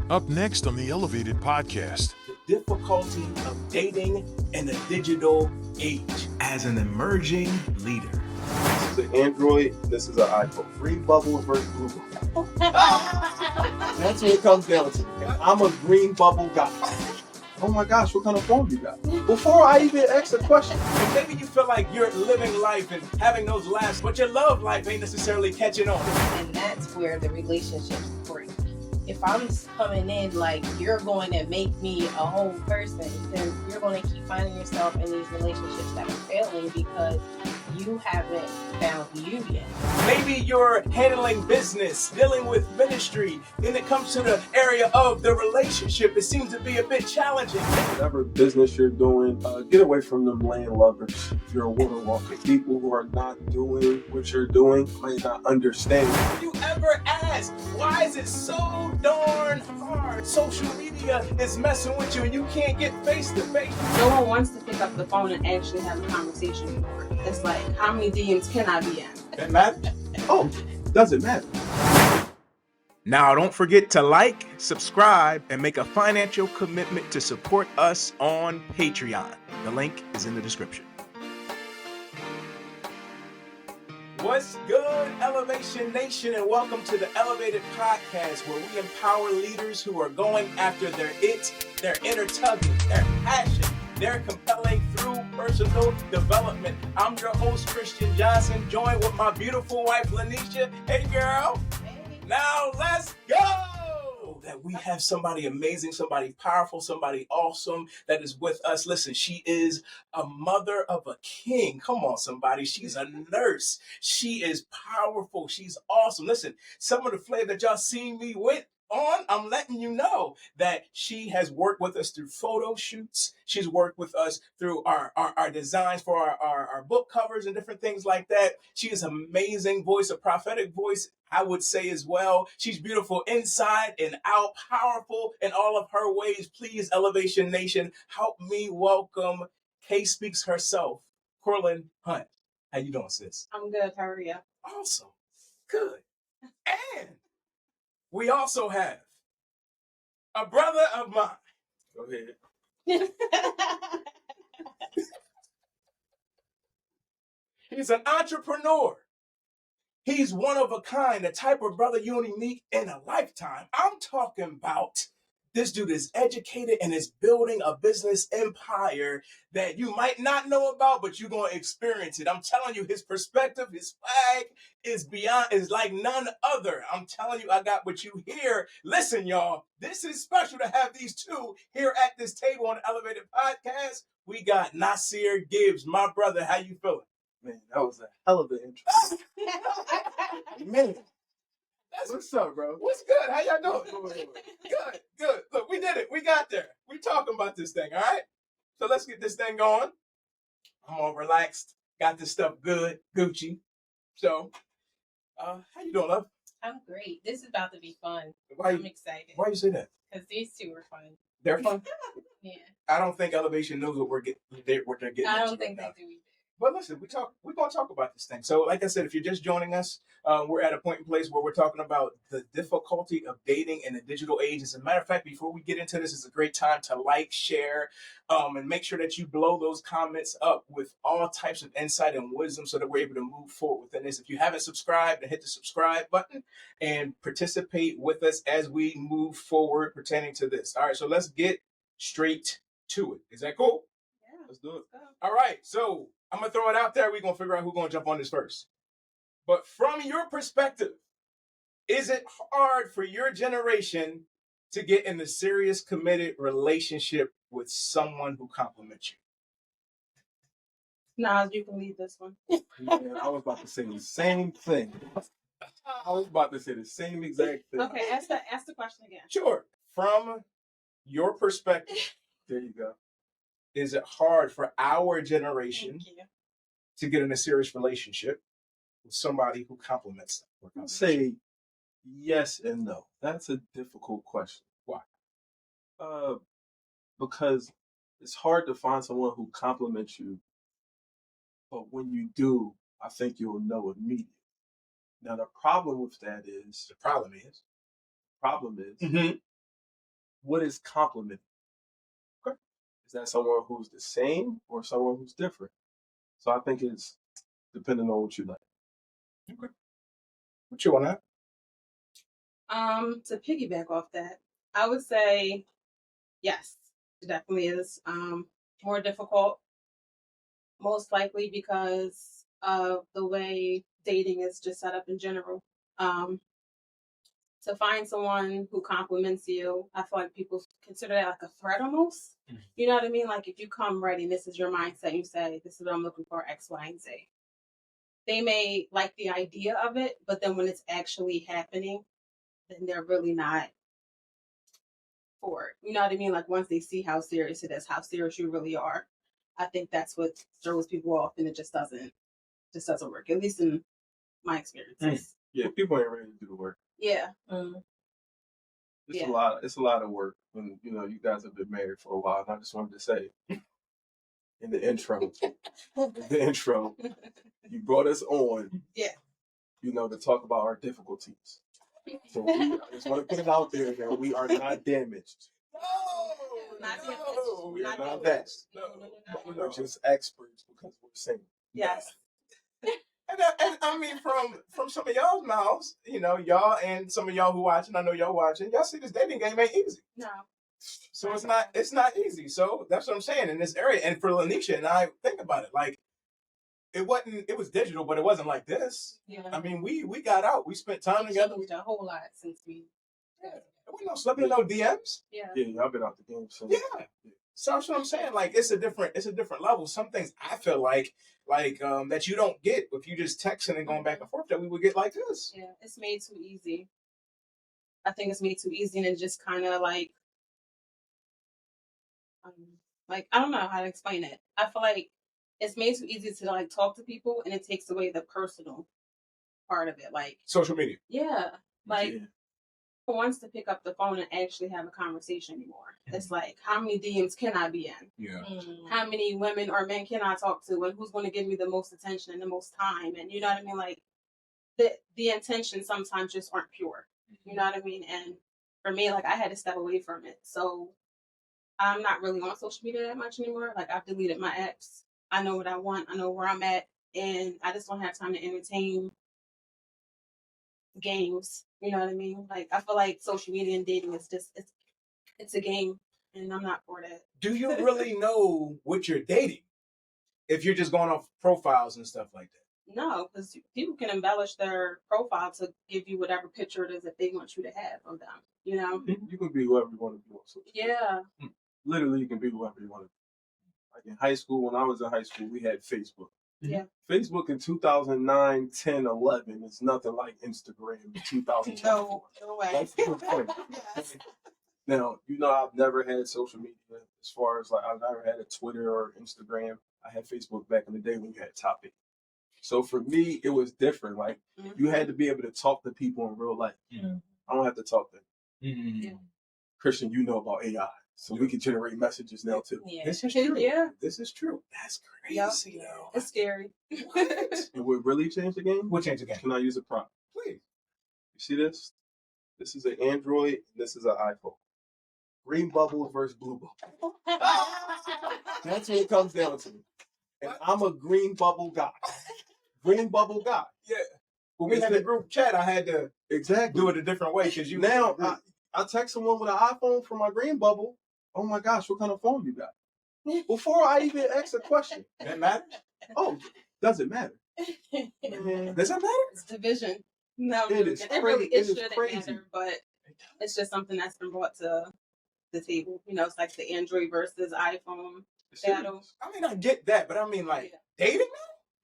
Up next on the Elevated Podcast. The difficulty of dating in a digital age as an emerging leader. This is an Android, this is an iPhone. Green bubble versus blue bubble. That's what it comes down to. And I'm a green bubble guy. Oh my gosh, what kind of phone you got? Before I even ask the question. And maybe you feel like you're living life and having those laughs, but your love life ain't necessarily catching on. And that's where the relationships break. If I'm coming in like you're going to make me a whole person, then you're going to keep finding yourself in these relationships that are failing because you haven't found you yet. Maybe you're handling business, dealing with ministry. When it comes to the area of the relationship, it seems to be a bit challenging. Whatever business you're doing, get away from them land lubbers. If you're a water walker, people who are not doing what you're doing may not understand. Have you ever asked, why is it so darn hard? Social media is messing with you and you can't get face to face. No one wants to pick up the phone and actually have a conversation anymore. It's like, how many DMs can I be in? That matter? Oh, doesn't matter. Now, don't forget to like, subscribe, and make a financial commitment to support us on Patreon. The link is in the description. What's good, Elevation Nation, and welcome to the Elevated Podcast, where we empower leaders who are going after their inner tugging, their passion, their compelling through personal development. I'm your host, Christian Johnson, joined with my beautiful wife, Lanisha. Hey, girl. Hey. Now, let's go. That we have somebody amazing, somebody powerful, somebody awesome that is with us. Listen, she is a mother of a king. Come on, somebody. She's a nurse. She is powerful. She's awesome. Listen, some of the flavor that y'all seen me with on, I'm letting you know that she has worked with us through photo shoots. She's worked with us through our designs for our book covers and different things like that. She is an amazing voice, a prophetic voice, I would say as well. She's beautiful inside and out, powerful in all of her ways. Please, Elevation Nation, help me welcome K Speaks herself, Corlin Hunt. How you doing, sis? I'm good, how are you? Awesome. Good. And we also have a brother of mine. Go ahead. He's an entrepreneur. He's one of a kind, the type of brother you only meet in a lifetime. I'm talking about this dude is educated and is building a business empire that you might not know about, but you're going to experience it. I'm telling you, his perspective, his swag is like none other. I'm telling you, I got what you hear. Listen, y'all, this is special to have these two here at this table on the Elevated Podcast. We got Nasir Gibbs, my brother. How you feeling? Man, that was a hell of an intro. Man, what's up, bro? What's good? How y'all doing? Good. Look, we did it. We got there. We talking about this thing, all right? So let's get this thing going. I'm all relaxed. Got this stuff good, Gucci. So, how you doing, love? I'm great. This is about to be fun. Why I'm excited. you say that? Because these two are fun. They're fun. Yeah. I don't think Elevation knows what they're getting. I into don't think right now. they do either. But listen, we're gonna talk about this thing. So, like I said, if you're just joining us, we're at a point in place where we're talking about the difficulty of dating in the digital age. As a matter of fact, before we get into this, it's a great time to like, share, and make sure that you blow those comments up with all types of insight and wisdom so that we're able to move forward within this. If you haven't subscribed, then hit the subscribe button and participate with us as we move forward pertaining to this. All right, so let's get straight to it. Is that cool? Yeah. Let's do it. All right, so I'm going to throw it out there. We're going to figure out who's going to jump on this first. But from your perspective, is it hard for your generation to get in a serious, committed relationship with someone who compliments you? Nas, you can lead this one. Man, I was about to say the same thing. I was about to say the same exact thing. Okay, ask the question again. Sure. From your perspective, There you go. is it hard for our generation Thank you. to get in a serious relationship with somebody who compliments them? I'd say yes and no. That's a difficult question. Why? Because it's hard to find someone who compliments you, but when you do, I think you'll know immediately. Now the problem with that is The problem is. problem is Mm-hmm. what is complimenting? Okay. Is that someone who's the same or someone who's different? So I think it's depending on what you like. Okay. What you want to? To piggyback off that, I would say yes, it definitely is more difficult, most likely because of the way dating is just set up in general. To find someone who compliments you, I feel like people consider that like a threat almost. Mhm. You know what I mean? Like if you come ready, this is your mindset, you say, this is what I'm looking for, X, Y, and Z. They may like the idea of it, but then when it's actually happening, then they're really not for it. You know what I mean? Like once they see how serious it is, how serious you really are, I think that's what throws people off, and it just doesn't work. At least in my experiences. Yeah, people ain't ready to do the work. Yeah. It's Yeah. a lot. It's a lot of work when you guys have been married for a while. And I just wanted to say, in the intro, you brought us on. Yeah. To talk about our difficulties. So I just want to put it out there that we are not damaged. No, We are not that. that. We're just experts because we're single. Yes. And I mean, from some of y'all's mouths, y'all and some of y'all who watching, I know y'all watching, y'all see this dating game ain't easy. No. So it's not easy. So that's what I'm saying in this area. And for Lanisha and I, think about it, like it was digital, but it wasn't like this. Yeah. I mean, we got out, we spent time together. Changed a whole lot since we. Yeah. We no slipping no DMs. Yeah. Yeah, y'all been out the game since. Yeah. So that's what I'm saying. Like it's a different level. Some things I feel like that you don't get if you just texting and going back and forth that we would get like this. Yeah, it's made too easy. I think it's made too easy, and it just kind of like I don't know how to explain it. I feel like it's made too easy to like talk to people, and it takes away the personal part of it. Like Social media. yeah, like. Yeah. Who wants to pick up the phone and actually have a conversation anymore? It's like, how many DMs can I be in? Yeah. How many women or men can I talk to, and who's going to give me the most attention and the most time? And you know what I mean? Like the intentions sometimes just aren't pure. You know what I mean? And for me, like I had to step away from it. So I'm not really on social media that much anymore. Like I've deleted my apps. I know what I want. I know where I'm at, and I just don't have time to entertain games. You know what I mean? Like I feel like social media and dating is just it's a game, and I'm not for that. Do you really know what you're dating if you're just going off profiles and stuff like that? No, because people can embellish their profile to give you whatever picture it is that they want you to have of them. You know? You can be whoever you want to be on social media. Yeah. Literally, you can be whoever you want to be. Like in high school, when I was in high school, we had Facebook. Yeah. Facebook in 2009, 10, 11 is nothing like Instagram in 2012. No way. That's the point. Yes. Now, I've never had social media as far as like I've never had a Twitter or Instagram. I had Facebook back in the day when you had Topic. So for me, it was different. Like you had to be able to talk to people in real life. Mhm. I don't have to talk to Mm-hmm. Yeah. Christian. You know about AI, so we can generate messages now too. Yeah. This is true. Yeah. This is true. That's Yep. crazy, though. It's scary. And what really changed the game? We'll change again. Can I use a prompt? Please. You see this? This is an Android. This is an iPhone. Green bubble versus blue bubble. That's what it comes down to. And I'm a green bubble guy. Green bubble guy. Yeah. When we had the group chat, I had to Exactly. do it a different way because you Now, I text someone with an iPhone from my green bubble. Oh my gosh, what kind of phone you got? Before I even ask a question. that matters. Oh, does it matter? Does that matter? It's division. No, It is really crazy. It is shouldn't crazy. matter, but it's just something that's been brought to the table. It's like the Android versus iPhone battle. I mean, I get that, but I mean, like, Yeah. dating?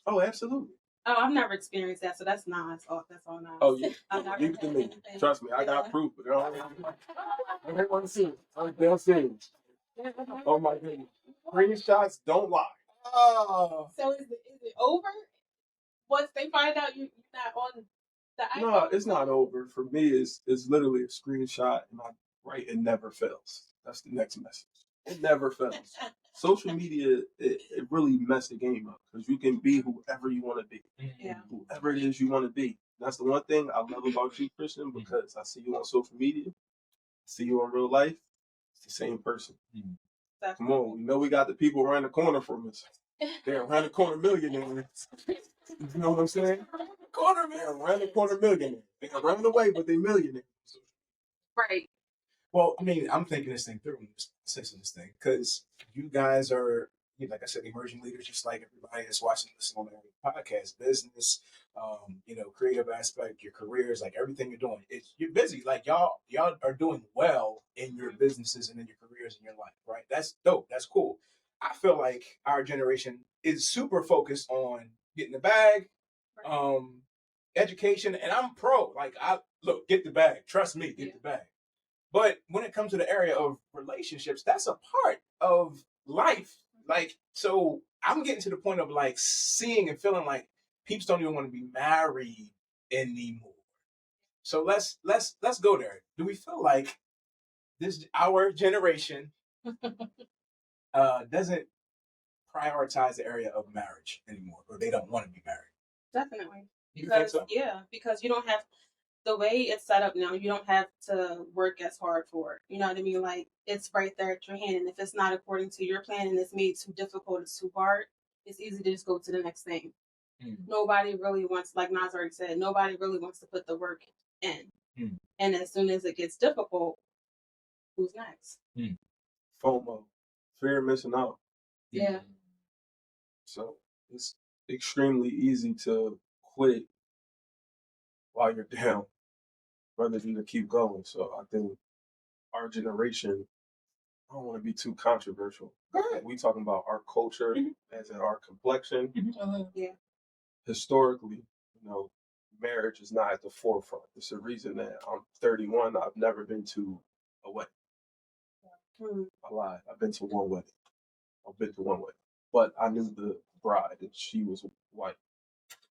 Oh, absolutely. Oh, I've never experienced that, so that's nice. Oh, that's all nice. Oh, yeah. I've never Leave it to had me. anything. Trust me, I got Yeah. proof. But I don't want to see it. They'll see it. Oh my goodness. Screenshots don't lie. Oh. So is it over once they find out you're not on the iPhone? No, it's not over. For me, it's literally a screenshot, and I write it never fails. That's the next message. It never fails. Social media, it really messed the game up because you can be whoever you want to be. Yeah. Whoever it is you want to be. That's the one thing I love about you, Christian, because I see you on social media, see you in real life, It's the same person. That's Come on, we know we got the people around the corner from us. They're around the corner millionaires. You know what I'm saying? Corner man, around the corner millionaire. They're around the way, but they millionaires. right. Well, I mean, I'm thinking this thing through in this sense of this thing because you guys are, like I said, emerging leaders, just like everybody that's watching this on the podcast, business, creative aspect, your careers, like everything you're doing. You're busy. Like y'all are doing well in your businesses and in your careers in your life, right? That's dope. That's cool. I feel like our generation is super focused on getting the bag, education, and I'm pro. Like get the bag. Trust me, get the bag. But when it comes to the area of relationships, that's a part of life. Like, so I'm getting to the point of like seeing and feeling like peeps don't even want to be married anymore. So let's go there. Do we feel like our generation doesn't prioritize the area of marriage anymore, or they don't want to be married? Definitely. You think Because so? because you don't have the way it's set up now, you don't have to work as hard for it. You know what I mean? Like it's right there at your hand. And if it's not according to your plan and it's made too difficult, it's too hard, it's easy to just go to the next thing. Nobody really wants, like Nas already said, nobody really wants to put the work in. And as soon as it gets difficult, who's next? FOMO, fear of missing out. Yeah. So it's extremely easy to quit while you're down rather than to keep going. So I think our generation, I don't want to be too controversial. We talking about our culture as in our complexion. Yeah. Historically, marriage is not at the forefront. It's the reason that I'm 31. I've never been to a wedding. I lied. I've been to one wedding. But I knew the bride and she was white,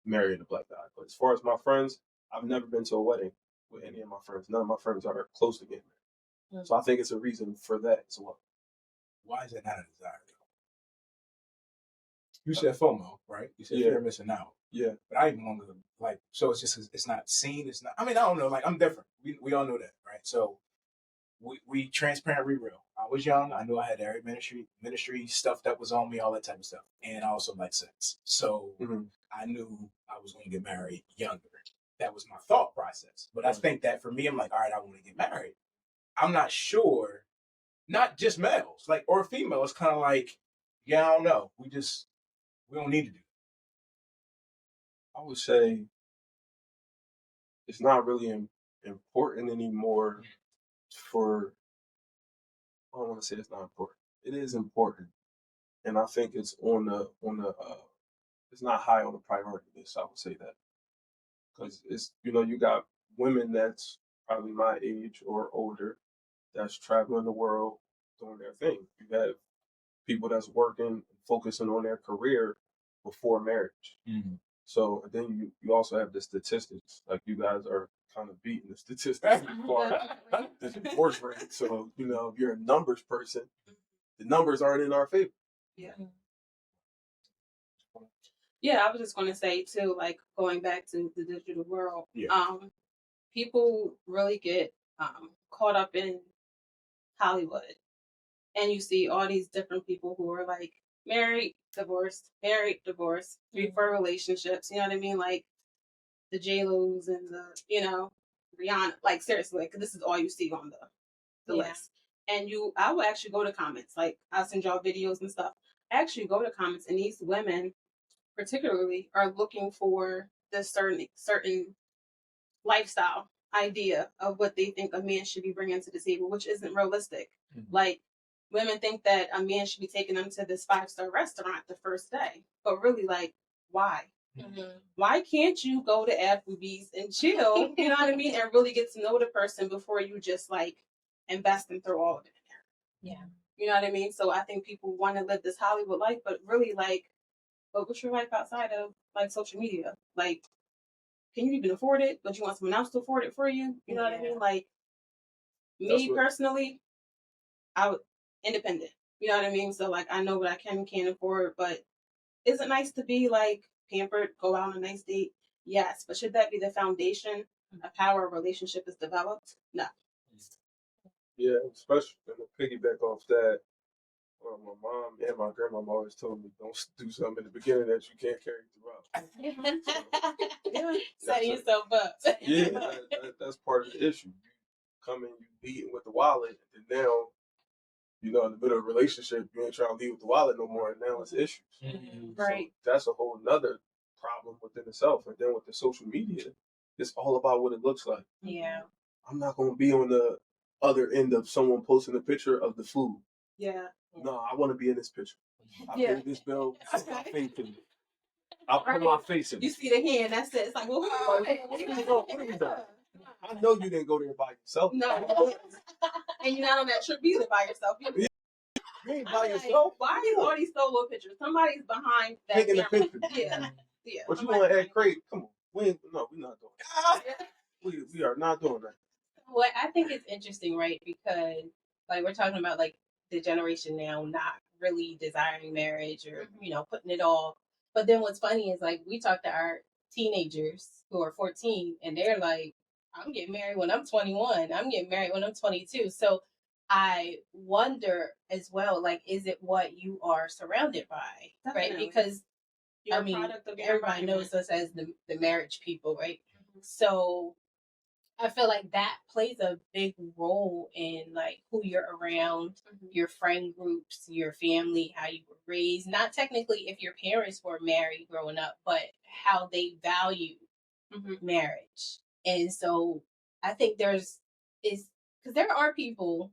married a black guy. But as far as my friends, I've never been to a wedding with any of my friends. None of my friends are close to getting married. So I think it's a reason for that as well. Why is that not a desire? You said FOMO, right? You said fear of missing out. Yeah. But I even want to so it's just it's not seen. It's not. I mean, I don't know. Like I'm different. We all know that, right? So we transparent, real. I was young. I knew I had every ministry stuff that was on me, all that type of stuff, and I also like sex. So I knew I was going to get married younger. That was my thought process. But I think that for me, I'm like, all right, I want to get married. I'm not sure. Not just males, like or females, kind of like, yeah, I don't know. We don't need to do. I would say it's not really important anymore for, I don't want to say it's not important. It is important. And I think it's it's not high on the priority list, I would say that. Because it's, you got women that's probably my age or older that's traveling the world doing their thing. You have people that's working, focusing on their career before marriage. So then you also have the statistics. Like you guys are kind of beating the statistics as far as the divorce rate. So, if you're a numbers person, the numbers aren't in our favor. Yeah. Yeah, I was just going to say too, like going back to the digital world, people really get caught up in Hollywood, and you see all these different people who are like married, divorced, 3-4 relationships. You know what I mean? Like the J-Lo's and the Rihanna. Like seriously, like this is all you see on the list. And I will actually go to comments. Like I'll send y'all videos and stuff. I actually go to comments, and these women particularly are looking for this certain lifestyle idea of what they think a man should be bringing to the table, which isn't realistic. Like women think that a man should be taking them to this 5-star restaurant the first day, but really, like, why? Why can't you go to Applebee's and chill? You know what I mean, and really get to know the person before you just like invest and throw all of it in there. Yeah. You know what I mean? So I think people want to live this Hollywood life, but really, like, but what's your life outside of like social media? Like, can you even afford it? But you want someone else to afford it for you? You know what I mean? Like, personally, I would independent. You know what I mean? So like, I know what I can't afford, but is it nice to be like pampered, go out on a nice date? Yes, but should that be the foundation of how a relationship is developed? No. Yeah, especially and to piggyback off that. Well, my mom and my grandmama always told me don't do something in the beginning that you can't carry throughout. Setting yourself up. Yeah, that's part of the issue. You come in, you beating with the wallet, and now in the middle of a relationship, you ain't trying to leave with the wallet no more, and now it's issues. Right. So that's a whole nother problem within itself. And then with the social media, it's all about what it looks like. Yeah. I'm not gonna be on the other end of someone posting a picture of the food. Yeah. No, I want to be in this picture. I Yeah. paid this bill. I paid for it. I'll put Right. my face in You it. see the hand, that's it. It's like, well, What are you doing? I know you didn't go there by yourself. No. And you're not on that trip either by yourself. You ain't by I'm like, yourself. why is all these solo pictures? Somebody's behind that Taking the camera. picture. Yeah. Yeah. But you somebody's want to behind act crazy? Come on. We're not doing that. We are not doing that. What I think is interesting, right? Because like we're talking about like the generation now not really desiring marriage or putting it all. But then what's funny is like we talk to our teenagers who are 14 and they're like, I'm getting married when I'm 21. I'm getting married when I'm 22. So I wonder as well, like, is it what you are surrounded by, right? Definitely. Because You're I a mean, product of your everybody environment. knows us as the marriage people, right? So I feel like that plays a big role in like who you're around, your friend groups, your family, how you were raised. Not technically if your parents were married growing up, but how they value marriage. And so I think is because there are people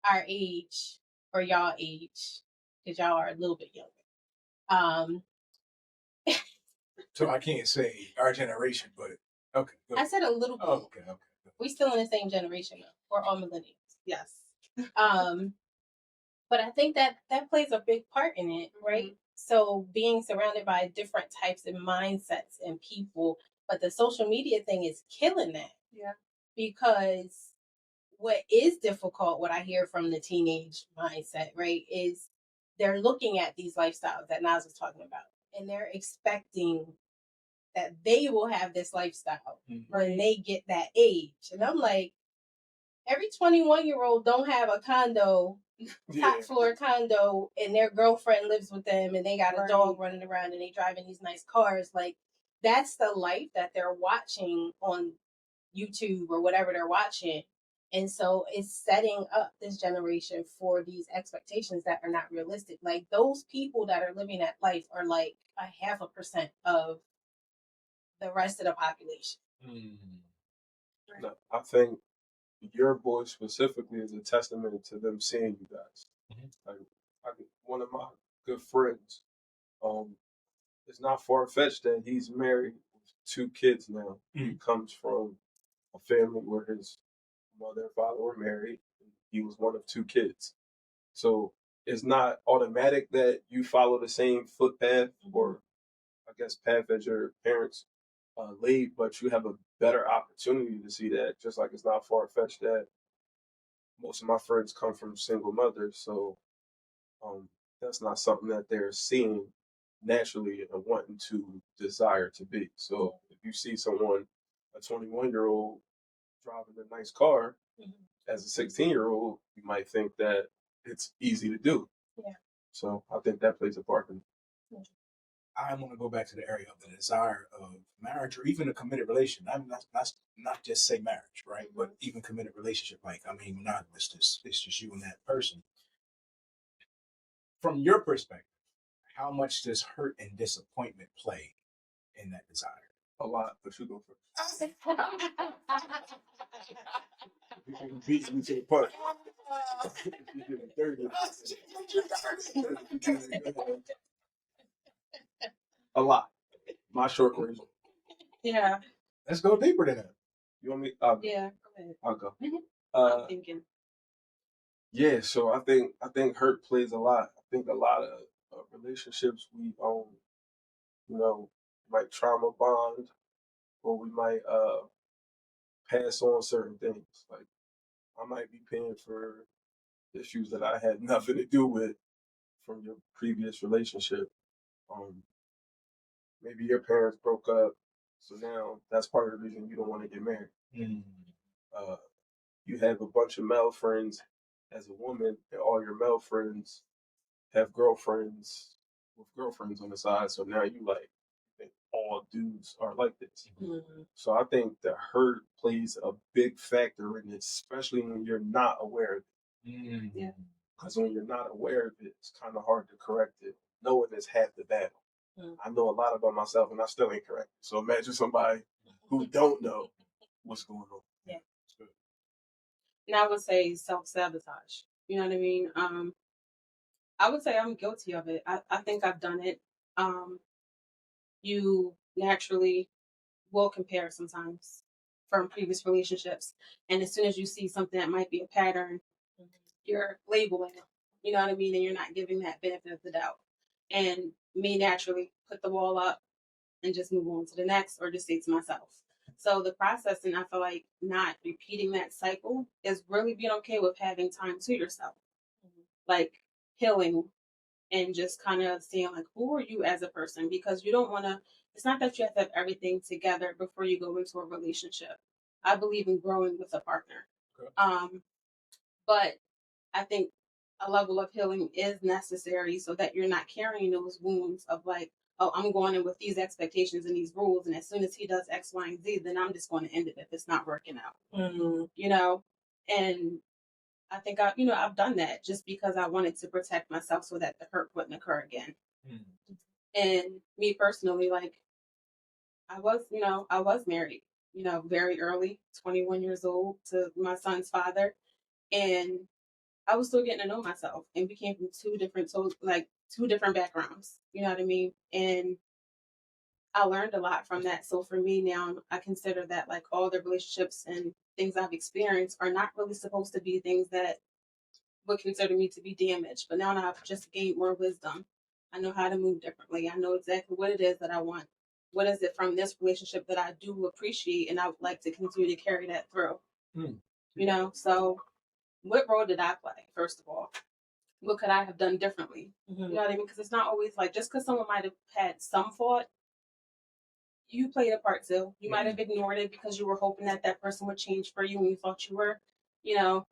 our age or y'all age, because y'all are a little bit younger. So I can't say our generation, but okay. Go I ahead. said a little bit. Oh, okay. We still in the same generation though. We're all millennials. Yes. But I think that plays a big part in it, right? So being surrounded by different types of mindsets and people, but the social media thing is killing that. Yeah. Because what is difficult, what I hear from the teenage mindset, right, is they're looking at these lifestyles that Nas was talking about, and they're expecting that they will have this lifestyle when they get that age. And I'm like, every 21-year-old don't have a condo, top floor condo, and their girlfriend lives with them and they got a dog running around and they driving these nice cars. Like, that's the life that they're watching on YouTube or whatever they're watching. And so it's setting up this generation for these expectations that are not realistic. Like, those people that are living that life are like 0.5% of the rest of the population. No, I think your voice specifically is a testament to them seeing you guys. Like, one of my good friends, it's not far fetched that he's married with 2 kids now. He comes from a family where his mother and father were married. And he was one of 2 kids. So it's not automatic that you follow the same footpath or I guess path as your parents laid, but you have a better opportunity to see that. Just like it's not far fetched that most of my friends come from single mothers, so that's not something that they're seeing naturally and wanting to desire to be. So if you see someone, a 21-year-old driving a nice car, as a 16-year-old, you might think that it's easy to do. Yeah. So I think that plays a part in it. I want to go back to the area of the desire of marriage or even a committed relationship. I'm not just say marriage, right? But even committed relationship. Like, I mean, monogamous. It's just you and that person. From your perspective, how much does hurt and disappointment play in that desire? A lot, but you go first. You beat me to the punch. You did it dirty. A lot. My short version. Yeah. Let's go deeper than that. You want me? Yeah. Go ahead. I'll go. I'm thinking. Yeah, so I think hurt plays a lot. I think a lot of relationships we might trauma bond or we might pass on certain things. Like I might be paying for issues that I had nothing to do with from your previous relationship. Maybe your parents broke up, so now that's part of the reason you don't want to get married. you have a bunch of male friends as a woman, and all your male friends have girlfriends with girlfriends on the side. So now you like think all dudes are like this. Mhm. So I think the hurt plays a big factor in it, especially when you're not aware of it. Yeah. Because when you're not aware of it, it's kind of hard to correct it. Knowing is half the battle. Mm. I know a lot about myself, and I still ain't correct. So imagine somebody who don't know what's going on. Yeah. And I would say self-sabotage. You know what I mean? I would say I'm guilty of it. I think I've done it. You naturally will compare sometimes from previous relationships. And as soon as you see something that might be a pattern, you're labeling it. You know what I mean? And you're not giving that benefit of the doubt. And me naturally put the wall up and just move on to the next or just say to myself. So the process, and I feel like not repeating that cycle is really being okay with having time to yourself. Like healing and just kind of seeing like who are you as a person, because you don't want to, it's not that you have to have everything together before you go into a relationship. I believe in growing with a partner. Okay. But I think a level of healing is necessary so that you're not carrying those wounds of like, oh, I'm going in with these expectations and these rules, and as soon as he does X, Y, and Z, then I'm just going to end it if it's not working out. You know, and I think I've done that just because I wanted to protect myself so that the hurt wouldn't occur again. And me personally, like I was married, very early, 21 years old, to my son's father, and I was still getting to know myself, and we came from two different backgrounds. You know what I mean? And I learned a lot from that. So for me now, I consider that like all the relationships and things I've experienced are not really supposed to be things that would consider me to be damaged. But now I've just gained more wisdom. I know how to move differently. I know exactly what it is that I want. What is it from this relationship that I do appreciate, and I would like to continue to carry that through. So what role did I play, first of all? What could I have done differently? You know what I mean? Because it's not always like just because someone might have had some fault, you played a part too. You might have ignored it because you were hoping that that person would change for you when you thought you were, you know,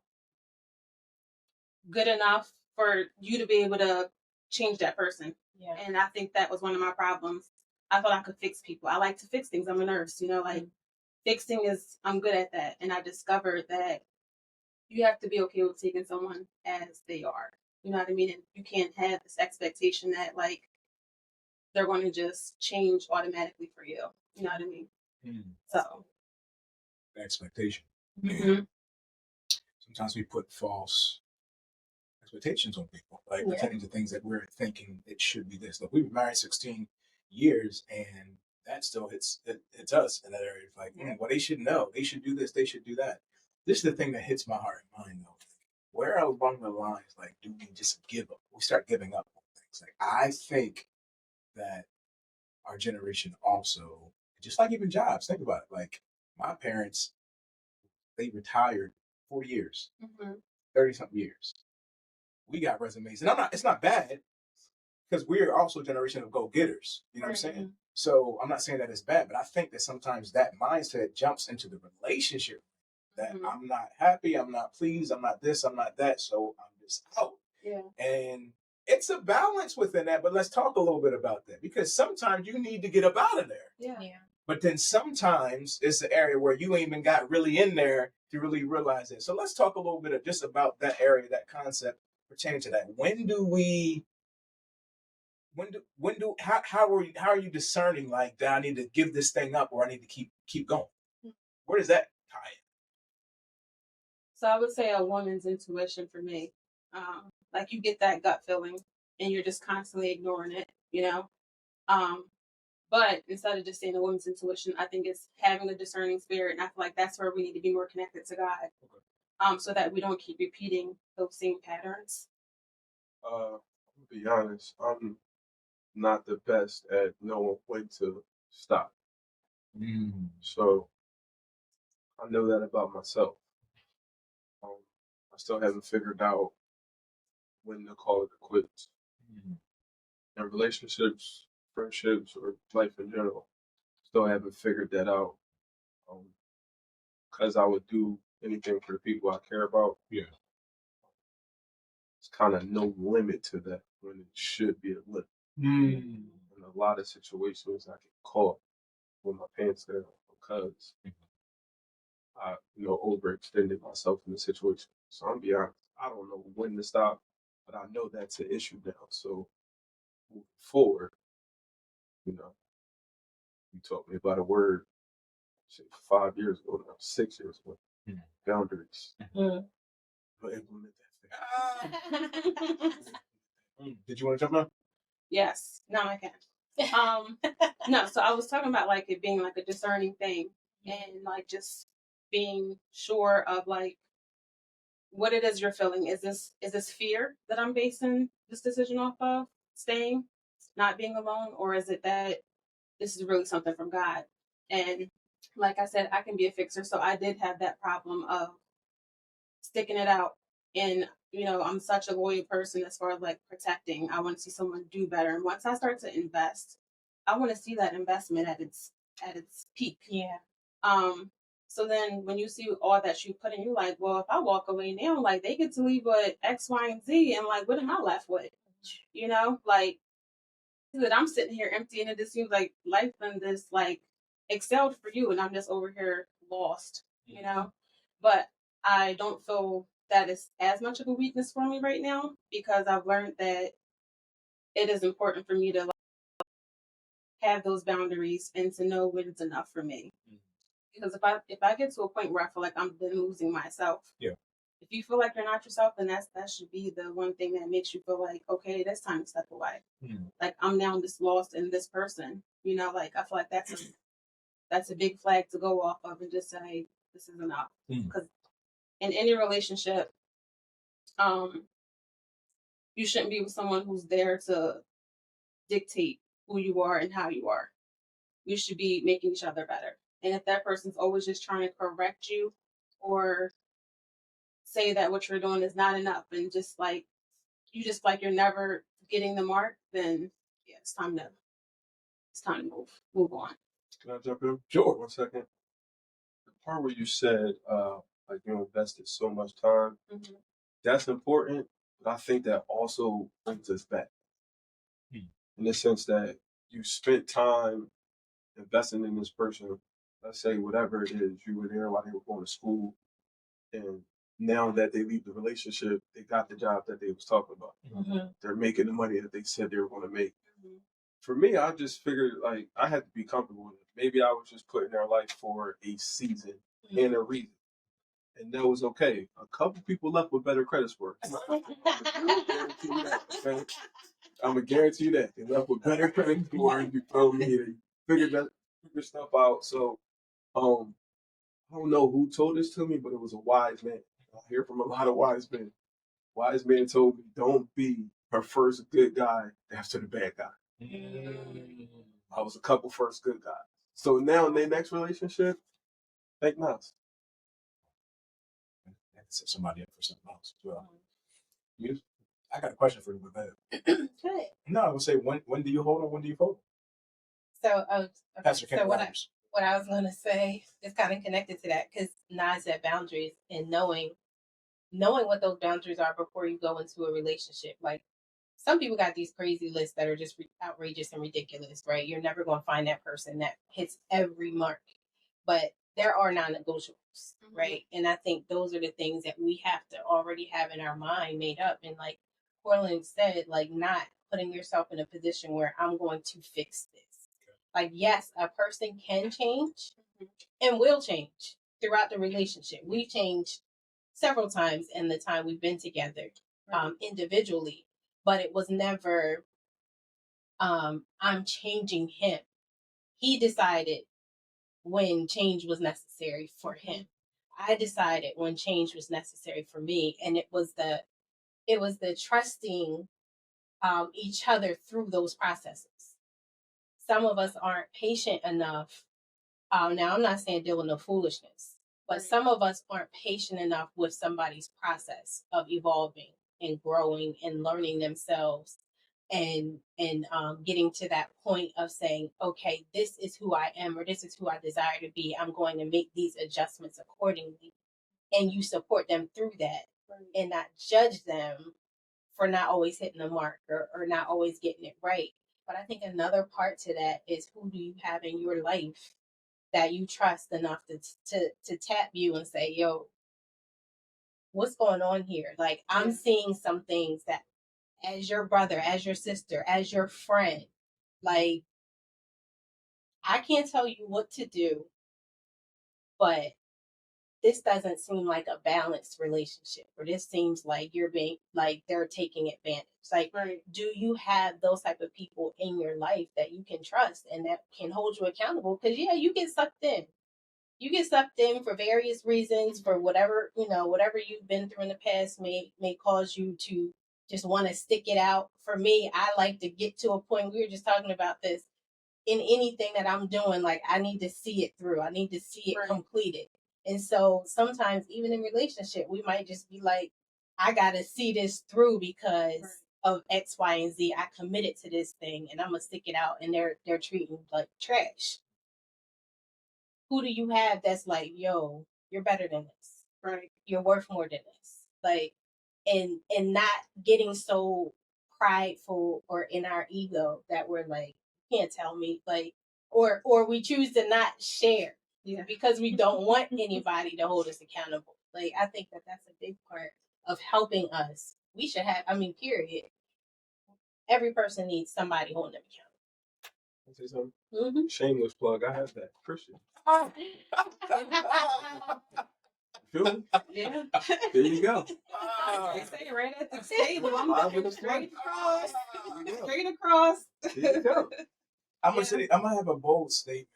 good enough for you to be able to change that person. Yeah. And I think that was one of my problems. I thought I could fix people. I like to fix things. I'm a nurse, fixing I'm good at that. And I discovered that you have to be okay with taking someone as they are. You know what I mean? And you can't have this expectation that like they're going to just change automatically for you. You know what I mean? So Expectation. mhm. Sometimes we put false expectations on people, like Yeah. pertaining to things that we're thinking it should be this. Look, we've been married 16 years, and that still hits us in that area. It's like, well, they should know, they should do this, they should do that. This is the thing that hits my heart and mind, though. Where along the lines, like, do we just give up? We start giving up on things. Like, I think that our generation also, just like even jobs, think about it. Like, my parents, they retired 40 years, 30 something years. We got resumes, and it's not bad because we're also a generation of go getters. You know what I'm saying? So I'm not saying that it's bad, but I think that sometimes that mindset jumps into the relationship that I'm not happy, I'm not pleased, I'm not this, I'm not that, so I'm just out. Yeah. And it's a balance within that, but let's talk a little bit about that, because sometimes you need to get up out of there. Yeah. But then sometimes it's an area where you ain't even got really in there to really realize it. So let's talk a little bit of just about that area, that concept pertaining to that. How are you discerning like that I need to give this thing up or I need to keep going? Where does that tie in? So I would say a woman's intuition for me. Like you get that gut feeling and you're just constantly ignoring it, But instead of just saying a woman's intuition, I think it's having a discerning spirit. And I feel like that's where we need to be more connected to God. So that we don't keep repeating those same patterns. To be honest, I'm not the best at knowing when to stop. So I know that about myself. I still haven't figured out when to call it quits. In relationships, friendships, or life in general, still haven't figured that out. Because I would do anything for the people I care about. Yeah. It's kind of no limit to that when it should be a limit. Mm. In a lot of situations, I get caught with my pants down because I, overextended myself in the situation. So I'm be honest, I don't know when to stop, but I know that's an issue now. So moving forward, you know, you taught me about a word shit, 5 years ago now, 6 years ago. Mm. Boundaries. Mm. But implement that. Did you want to jump in? Yes. No, I can. No, so I was talking about like it being like a discerning thing and like just being sure of like what it is you're feeling. Is this fear that I'm basing this decision off of, staying, not being alone, or is it that this is really something from God? And like I said, I can be a fixer, so I did have that problem of sticking it out. And I'm such a loyal person as far as like protecting. I want to see someone do better, and once I start to invest, I want to see that investment at its peak. Yeah. So then when you see all that you put in, you're like, well, if I walk away now, like they get to leave with X, Y, and Z, and like what am I left with? Like that I'm sitting here empty, and it just seems like life and this like excelled for you, and I'm just over here lost. But I don't feel that is as much of a weakness for me right now because I've learned that it is important for me to like, have those boundaries and to know when it's enough for me. Because if I get to a point where I feel like I'm then losing myself, Yeah. If you feel like you're not yourself, then that should be the one thing that makes you feel like, okay, it's time to step away. Like I'm now just lost in this person. Like I feel like that's a big flag to go off of and just say this is enough. Because in any relationship, you shouldn't be with someone who's there to dictate who you are and how you are. You should be making each other better. And if that person's always just trying to correct you or say that what you're doing is not enough and just like you're never getting the mark, then yeah, it's time to move on. Can I jump in? Sure. 1 second. The part where you said, like you invested so much time, that's important, but I think that also brings us back. In the sense that you spent time investing in this person, let's say whatever it is, you were there while they were going to school, and now that they leave the relationship, they got the job that they was talking about. They're making the money that they said they were going to make. For me, I just figured like I had to be comfortable with it. Maybe I was just put in their life for a season and a reason. And that was okay. A couple people left with better credit scores. I'm gonna guarantee you that. They left with better credit scores, you feel me? They figured stuff out. So I don't know who told this to me, but it was a wise man. I hear from a lot of wise men. Wise man told me, don't be her first good guy after the bad guy. I was a couple first good guys. So now in their next relationship, think nice. I can set somebody up for something else as well. I got a question for you, but Good. no, I would say when do you hold or when do you fold? So, Pastor Kent what Rogers. what I was gonna say is kind of connected to that because Nas said boundaries and knowing what those boundaries are before you go into a relationship. Like some people got these crazy lists that are just outrageous and ridiculous, right? You're never gonna find that person that hits every mark, but there are non-negotiables, right? And I think those are the things that we have to already have in our mind made up. And like Corlin said, like not putting yourself in a position where I'm going to fix this. Like, yes, a person can change and will change throughout the relationship. We've changed several times in the time we've been together, individually, but it was never, I'm changing him. He decided when change was necessary for him. I decided when change was necessary for me. And it was the trusting each other through those processes. Some of us aren't patient enough. Now, I'm not saying deal with no foolishness, but some of us aren't patient enough with somebody's process of evolving and growing and learning themselves and getting to that point of saying, okay, this is who I am or this is who I desire to be. I'm going to make these adjustments accordingly. and you support them through that and not judge them for not always hitting the mark or not always getting it right. But I think another part to that is who do you have in your life that you trust enough to tap you and say, yo, what's going on here? Like, I'm seeing some things that as your brother, as your sister, as your friend, like, I can't tell you what to do, but this doesn't seem like a balanced relationship, or this seems like you're being like they're taking advantage. Like, do you have those type of people in your life that you can trust and that can hold you accountable? Because you get sucked in. You get sucked in for various reasons, for whatever whatever you've been through in the past may cause you to just want to stick it out. For me, I like to get to a point. We were just talking about this. In anything that I'm doing, like, I need to see it through. I need to see it completed. And so sometimes even in relationship, we might just be like, I got to see this through because of X, Y, and Z. I committed to this thing and I'm going to stick it out, and they're treating like trash. Who do you have that's like, yo, you're better than this? Right. You're worth more than this. Like, and not getting so prideful or in our ego that we're like, can't tell me, like, or we choose to not share because we don't want anybody to hold us accountable. Like, I think that's a big part of helping us. We should have, period. Every person needs somebody holding them accountable. I'll say something. Shameless plug. I have that. Christian. Feel me? Yeah. There you go. They say right at the table. I'm looking straight across. Straight across. There you go. I'm gonna have a bold statement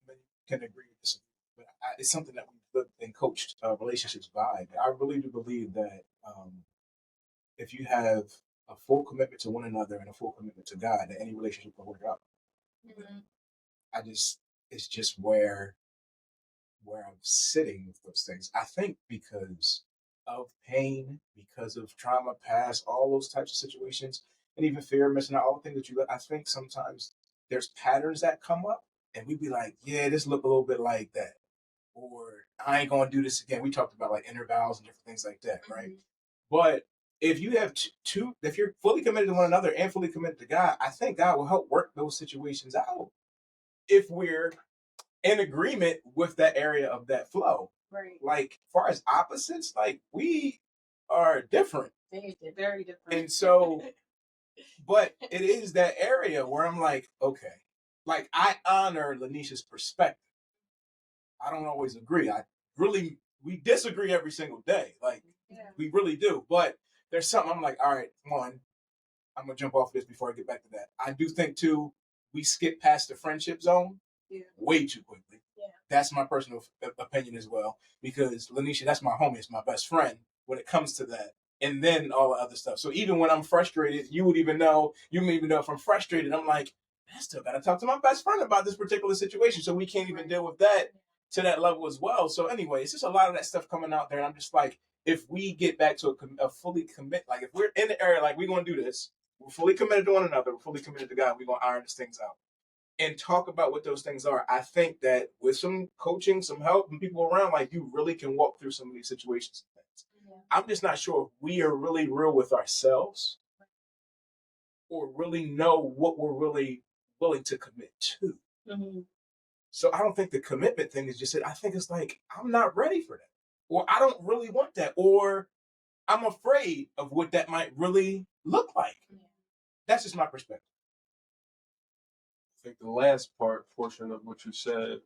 that many can agree with this, but it's something that we've lived and coached relationships by. I really do believe that if you have a full commitment to one another and a full commitment to God, that any relationship will work out. It's just where I'm sitting with those things. I think because of pain, because of trauma, past, all those types of situations, and even fear, missing out, all the things that I think sometimes there's patterns that come up, and we'd be like, yeah, this look a little bit like that, or I ain't gonna do this again. We talked about like intervals and different things like that, right? But if you have if you're fully committed to one another and fully committed to God, I think God will help work those situations out if we're in agreement with that area of that flow. Right. Like, as far as opposites, like, we are different. Very different. And so, but it is that area where I'm like, okay, like, I honor Lanisha's perspective. I don't always agree. We disagree every single day. Like, we really do. But there's something I'm like, all right, one, I'm going to jump off this before I get back to that. I do think, too, we skip past the friendship zone way too quickly. Yeah. That's my personal opinion as well. Because Lanisha, that's my homie. It's my best friend when it comes to that. And then all the other stuff. So even when I'm frustrated, you may even know if I'm frustrated, I'm like, I still got to talk to my best friend about this particular situation. So we can't even deal with that to that level as well. So anyway, it's just a lot of that stuff coming out there. And I'm just like, if we get back to a fully commit, like, if we're in the area, like, we're going to do this, we're fully committed to one another, we're fully committed to God, we're going to iron these things out and talk about what those things are. I think that with some coaching, some help, and people around, like, you really can walk through some of these situations and things. Yeah. I'm just not sure if we are really real with ourselves or really know what we're really willing to commit to. So I don't think the commitment thing is just it. I think it's like, I'm not ready for that. Or I don't really want that. Or I'm afraid of what that might really look like. Yeah. That's just my perspective. I think the last portion of what you said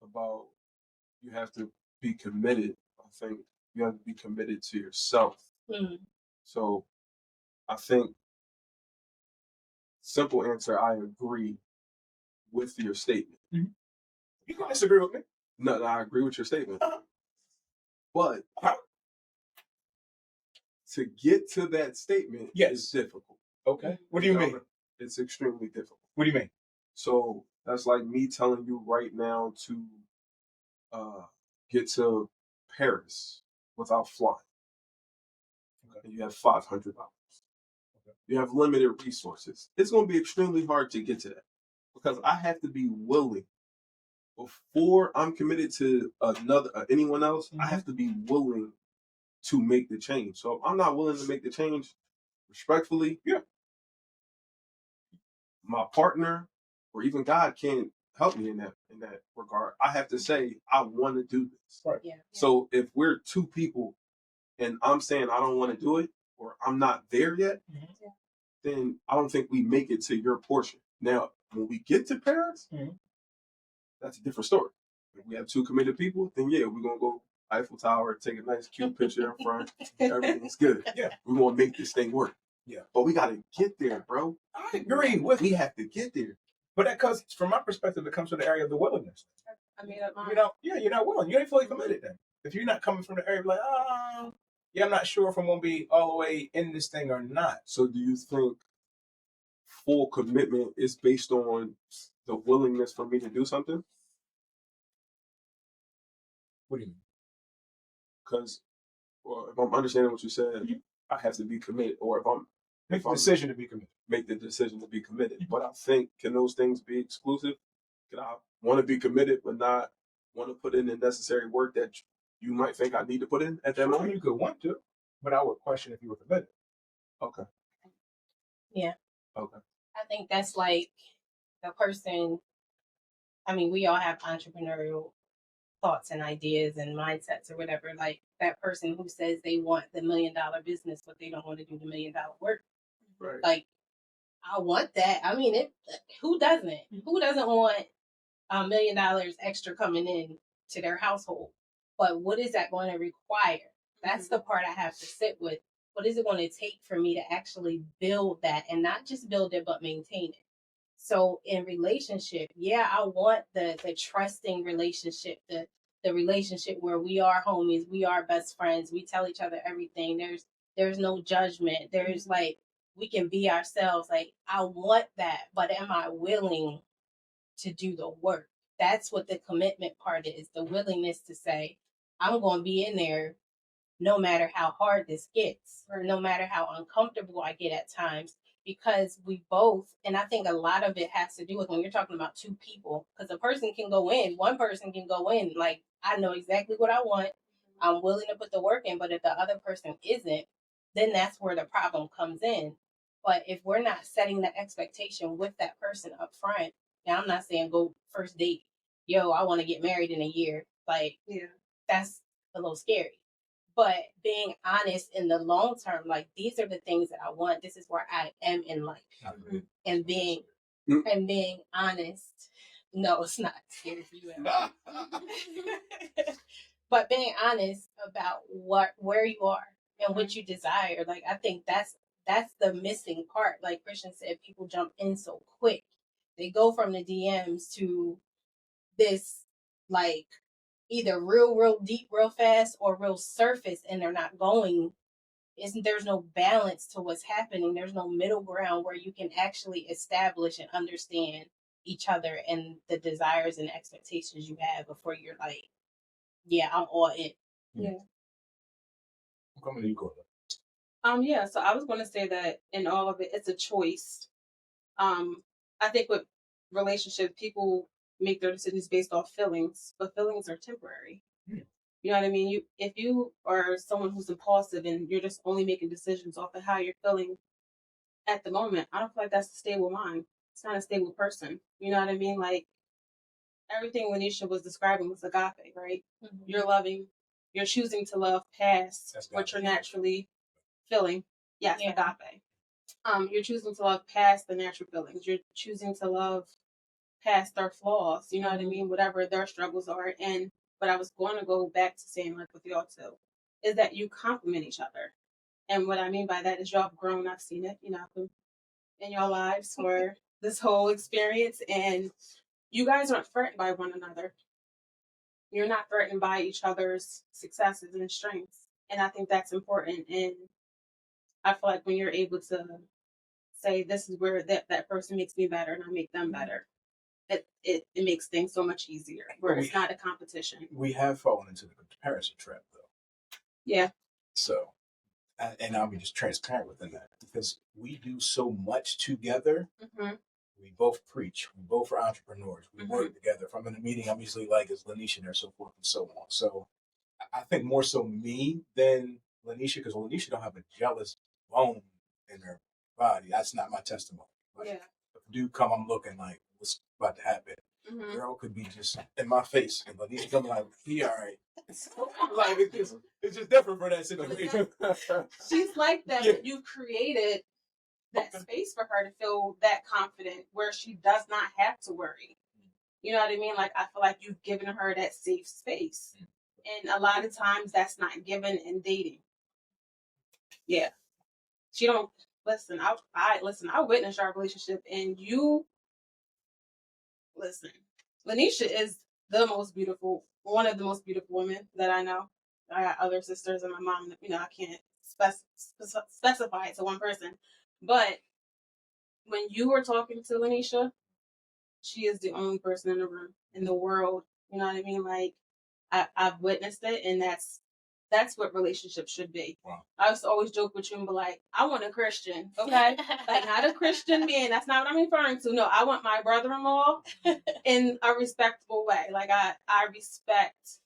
about you have to be committed, I think you have to be committed to yourself. So I think, simple answer, I agree with your statement. You can disagree with me. No, I agree with your statement. But to get to that statement is difficult. Okay. What do you mean? It's extremely difficult. What do you mean? So that's like me telling you right now to get to Paris without flying. Okay. And you have $500. Okay. You have limited resources. It's going to be extremely hard to get to that because I have to be willing before I'm committed to another anyone else, I have to be willing to make the change. So if I'm not willing to make the change respectfully, my partner or even God can't help me in that regard. I have to say I want to do this. Right. Yeah. So if we're two people and I'm saying I don't want to do it or I'm not there yet, then I don't think we make it to your portion. Now, when we get to Paris, that's a different story. If we have two committed people, then yeah, we're gonna go Eiffel Tower, take a nice cute picture in front. Everything's good. Yeah. We're gonna make this thing work. Yeah. But we gotta get there, bro. I agree with We you. have to get there. But that comes, from my perspective, it comes from the area of the willingness. I made up mine. You're not willing. You ain't fully committed then. If you're not coming from the area of like, I'm not sure if I'm going to be all the way in this thing or not. So do you think full commitment is based on the willingness for me to do something? What do you mean? Because if I'm understanding what you said, I have to be committed. Or Make the decision to be committed. make the decision to be committed. But I think, can those things be exclusive? Can I want to be committed but not want to put in the necessary work that you might think I need to put in at that Sure, moment? you could want to, but I would question if you were committed. Okay. Yeah. Okay. I think that's like the person, I mean, we all have entrepreneurial thoughts and ideas and mindsets or whatever. Like that person who says they want the $1 million business, but they don't want to do the $1 million work. Right. Like, I want that. I mean, who doesn't? Who doesn't want $1 million extra coming in to their household? But what is that going to require? That's the part I have to sit with. What is it going to take for me to actually build that, and not just build it, but maintain it? So in relationship, yeah, I want the trusting relationship, the relationship where we are homies, we are best friends, we tell each other everything. There's no judgment. There's like, we can be ourselves. Like, I want that, but am I willing to do the work? That's what the commitment part is. The willingness to say, I'm going to be in there no matter how hard this gets, or no matter how uncomfortable I get at times, because we both, and I think a lot of it has to do with when you're talking about two people, because a person can go in, one person can go in, like, I know exactly what I want, I'm willing to put the work in, but if the other person isn't, then that's where the problem comes in. But if we're not setting the expectation with that person up front, now I'm not saying go first date, yo, I want to get married in a year. Like, Yeah. that's a little scary. But being honest in the long term, like, these are the things that I want. This is where I am in life. And being honest. No, it's not scary for you at all. But being honest about where you are and what you desire. Like, I think that's the missing part. Like Christian said, people jump in so quick. They go from the DMs to this, like, either real deep, real fast, or real surface, and they're not going. There's no balance to what's happening. There's no middle ground where you can actually establish and understand each other and the desires and expectations you have before you're like, yeah, I'm all in. Yeah. I'm coming to you, Courtney. Yeah, so I was going to say that in all of it, it's a choice. I think with relationships, people make their decisions based off feelings, but feelings are temporary. You know what I mean? If you are someone who's impulsive and you're just only making decisions off of how you're feeling at the moment, I don't feel like that's a stable mind. It's not a stable person. You know what I mean? Like, everything Lanisha was describing was agape, right? Mm-hmm. You're loving, you're choosing to love past That's what you're agape. naturally feeling. Yes, Yeah. agape. You're choosing to love past the natural feelings. You're choosing to love past their flaws. You know what I mean? Whatever their struggles are. And but I was going to go back to saying, like with y'all too, is that you complement each other. And what I mean by that is y'all have grown. I've seen it, in your lives for this whole experience. And you guys aren't threatened by one another. You're not threatened by each other's successes and strengths. And I think that's important. And I feel like when you're able to say, this is where that person makes me better and I make them better, it makes things so much easier, where it's not a competition. We have fallen into the comparison trap, though. Yeah. So, and I'll be just transparent within that, because we do so much together. Mm-hmm. We both preach. We both are entrepreneurs. We work together. If I'm in a meeting, I'm usually like, is Lanisha there, so forth and so on. So I think more so me than Lanisha, because Lanisha don't have a jealous bone in her body. That's not my testimony. Like, Yeah. if a dude come, I'm looking like, what's about to happen? Girl could be just in my face, and Lanisha come like, he all right. Like it's just different for that situation. She's like that, Yeah. but you've created that space for her to feel that confident where she does not have to worry. You know what I mean? Like, I feel like you've given her that safe space. And a lot of times that's not given in dating. Yeah. She don't listen. I witnessed our relationship, and you listen. Lanisha is one of the most beautiful women that I know. I got other sisters and my mom. I can't specify it to one person, but when you were talking to Lanisha, she is the only person in the room in the world. You know what I mean? Like, I've witnessed it, and that's what relationships should be. Wow. I used to always joke with you and be like, I want a Christian, okay? Like, not a Christian man. That's not what I'm referring to. No, I want my brother-in-law in a respectable way. Like, I respect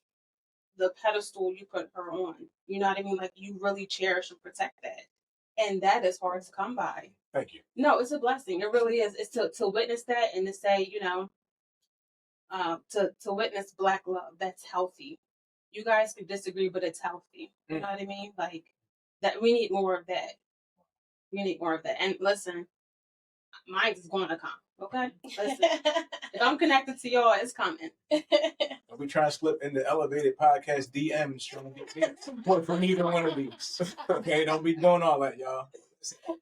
the pedestal you put her on. You know what I mean? Like, you really cherish and protect that. And that is hard to come by. Thank you. No, it's a blessing. It really is. It's to witness that and to say, to witness Black love that's healthy. You guys could disagree, but it's healthy. You know what I mean? Like, that we need more of that. We need more of that. And listen, mine is going to come. Okay? Listen, if I'm connected to y'all, it's coming. We try to slip in the elevated podcast DMs from either one of these. Okay, don't be doing all that, y'all.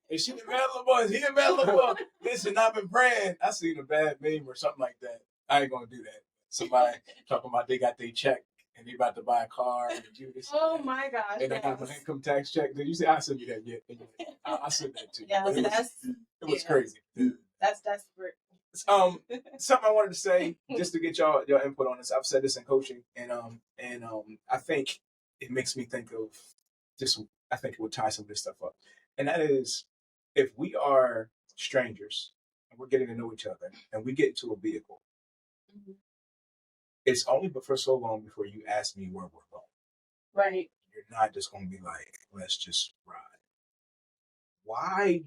Is she available? Is he available? Listen, I've been praying. I seen a bad meme or something like that. I ain't gonna do that. Somebody talking about they got their check and they about to buy a car and do this. Oh my gosh. And they have an income tax check. Did you say I sent you that yet? I sent that to you. Yeah, It was crazy. That's desperate. Something I wanted to say just to get y'all input on this. I've said this in coaching, and I think it makes me think of just. I think it would tie some of this stuff up, and that is if we are strangers and we're getting to know each other, and we get into a vehicle, it's only but for so long before you ask me where we're going. Right. You're not just going to be like, let's just ride. Why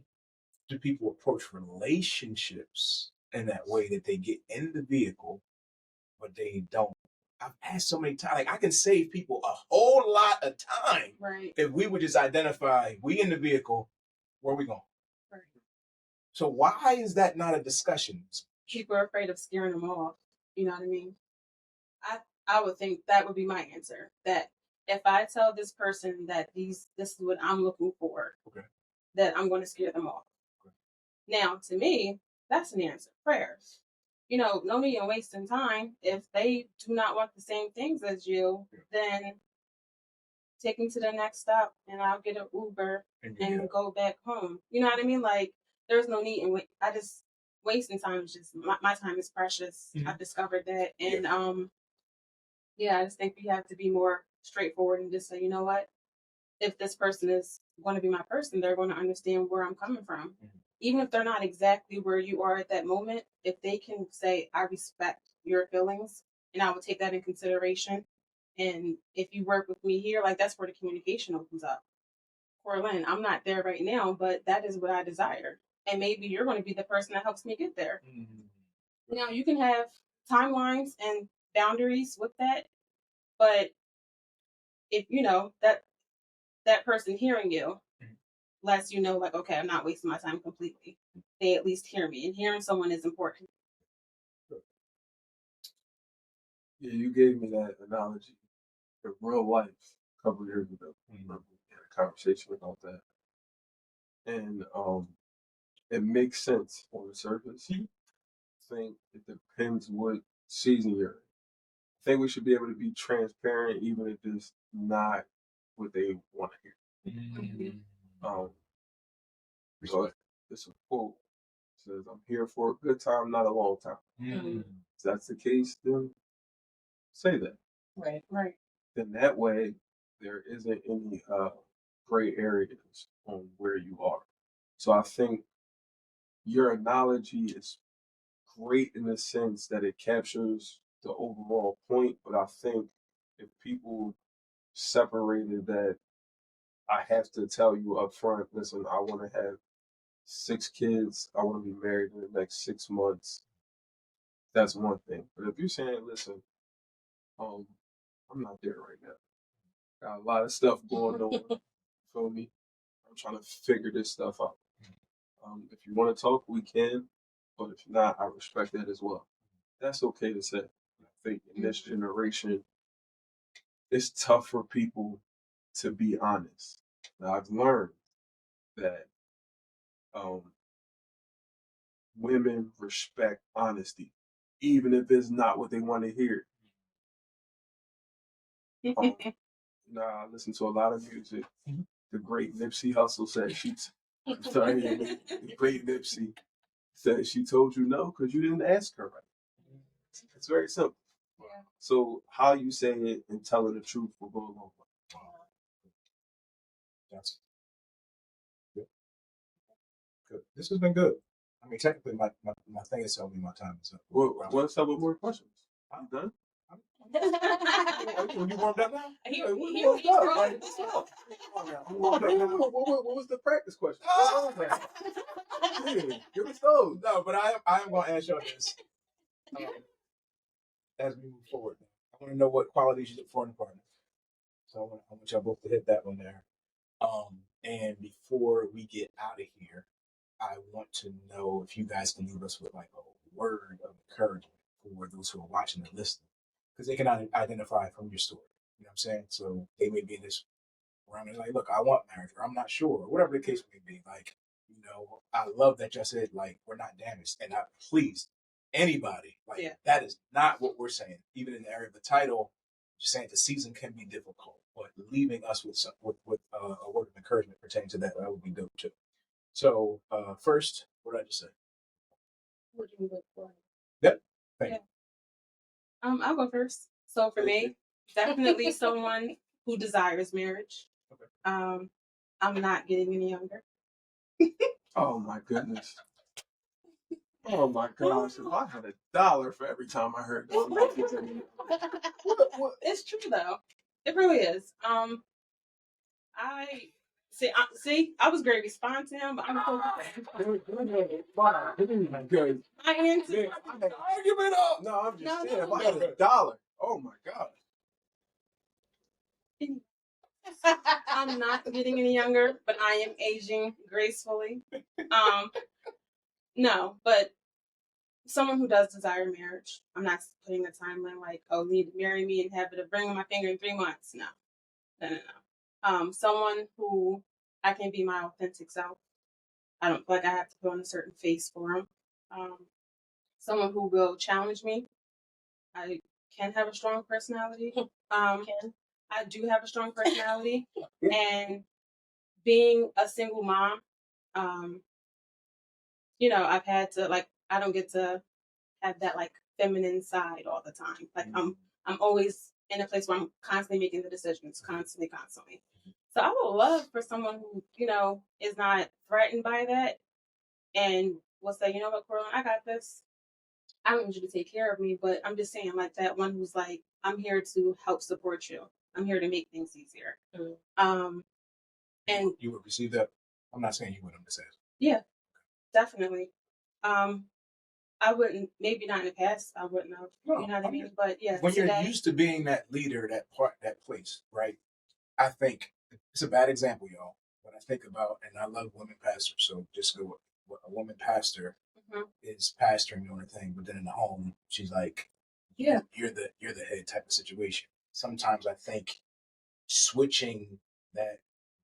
do people approach relationships in that way that they get in the vehicle, but they don't? I've asked so many times, like I can save people a whole lot of time if we would just identify, we in the vehicle, where we going? Right. So why is that not a discussion? People are afraid of scaring them off. You know what I mean? I would think that would be my answer. That if I tell this person that this is what I'm looking for, that I'm going to scare them off. Now, to me, that's an answer. Prayers. No need in wasting time. If they do not want the same things as you, then take me to the next stop and I'll get an Uber and go back home. You know what I mean? Like, there's no need in wasting time is just, my time is precious. I've discovered that. And, I just think we have to be more straightforward and just say, you know what? If this person is going to be my person, they're going to understand where I'm coming from. Even if they're not exactly where you are at that moment, if they can say, I respect your feelings and I will take that in consideration. And if you work with me here, like that's where the communication opens up. Corlin, I'm not there right now, but that is what I desire. And maybe you're going to be the person that helps me get there. Now, you can have timelines and boundaries with that, but if that person hearing you lets you know, like, okay, I'm not wasting my time completely. They at least hear me, and hearing someone is important. Yeah, you gave me that analogy in real life a couple of years ago. We had a conversation about that, and it makes sense on the surface. I think it depends what season you're in. I think we should be able to be transparent, even if it's not what they want to hear. So it's a quote. It says, "I'm here for a good time, not a long time." If that's the case, then say that. Right. Then that way, there isn't any gray areas on where you are. So I think your analogy is great in the sense that it captures the overall point, but I think if people separated that, I have to tell you up front, listen, I want to have 6 kids, I want to be married in the next 6 months. That's one thing. But if you're saying, listen, um, I'm not there right now. Got a lot of stuff going on. Feel me? I'm trying to figure this stuff out. If you want to talk, we can. But if not, I respect that as well. That's okay to say. I think in this generation, it's tough for people to be honest. Now, I've learned that um, women respect honesty, even if it's not what they want to hear. Um, I listen to a lot of music. The great Nipsey Hussle said I'm sorry, the great Nipsey said she told you no because you didn't ask her right. It's very simple. Yeah. So how you say it and telling the truth will go a long way. That's good. Good. This has been good. I mean, technically, my thing is telling me my time is up. What's up with more questions? I'm done. You warmed up now? He Hey, warmed up. up. Like, what's up? What was the practice question? Yeah, give us those. No, but I am going to ask y'all this as we move forward. I want to know what qualities you look for in a partner. So I want y'all both to hit that one there. And before we get out of here, I want to know if you guys can leave us with like a word of encouragement for those who are watching and listening, because they can identify from your story. You know what I'm saying? So they may be in this round and like, look, I want marriage, or I'm not sure, or whatever the case may be. Like, I love that y'all said like we're not damaged, and I please anybody like that is not what we're saying. Even in the area of the title, just saying the season can be difficult, but leaving us with a word of encouragement pertaining to that would be dope too. So first, what did I just say? What do you look for? Yep. Thank you. I'll go first. So for me, definitely someone who desires marriage. Okay. I'm not getting any younger. Oh my goodness. Oh my gosh. If I had $1 for every time I heard that. It's true though. It really is. I see. I was great respond to him, but I'm Good. I answered. Man, I had an argument up. No, I'm just saying. If I had $1, oh my God. I'm not getting any younger, but I am aging gracefully. No, but someone who does desire marriage. I'm not putting a timeline like, oh, need to marry me and have it a ring on my finger in 3 months. No. Someone who I can be my authentic self. I don't feel like I have to put on a certain face for them. Someone who will challenge me. I can have a strong personality. I do have a strong personality, and being a single mom, I've had to I don't get to have that like feminine side all the time. Like I'm always in a place where I'm constantly making the decisions, constantly. So I would love for someone who is not threatened by that and will say, you know what, Coraline, I got this. I don't need you to take care of me, but I'm just saying like that one who's like, I'm here to help support you. I'm here to make things easier. And you would receive that. I'm not saying you would. I'm just saying. Yeah, definitely. I wouldn't, maybe not in the past, I wouldn't have, you know what I mean? But yeah, when you're used to being that leader, that place, right? I think it's a bad example, y'all. But I think about, and I love women pastors, so just go with a woman pastor is pastoring doing her thing, but then in the home, she's like, you're the head type of situation. Sometimes I think switching that